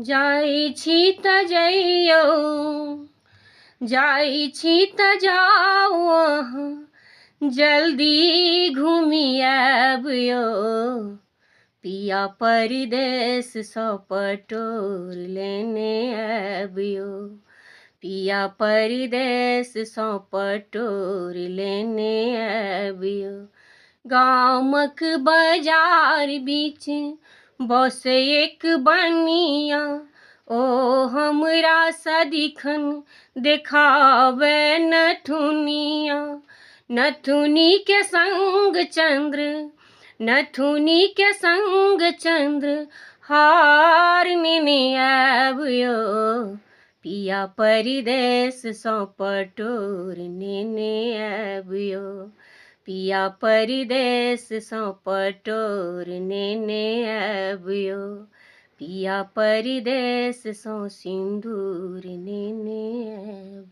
जाइ छी त जइयौ, जाइ छी त जाऊ अहाँ, जल्दी घूमि आबियो। पिया परदेस सँ पटोर लेने आबियो। पिया परदेस सँ पटोर लेने आबियो। गामक बाजार बीच बसे एक बनिया, ओ हमरा सदिखन देखावे नथुनिया। नथुनी के संग चंद्र, नथुनी के संग चंद्र हार नेने आबियो। पिया परदेस सँ पटोर नेने आबियो। पिया परदेस सँ पटोर नेने आबियो। पिया परदेस सँ सिंदूर नेने आबियो।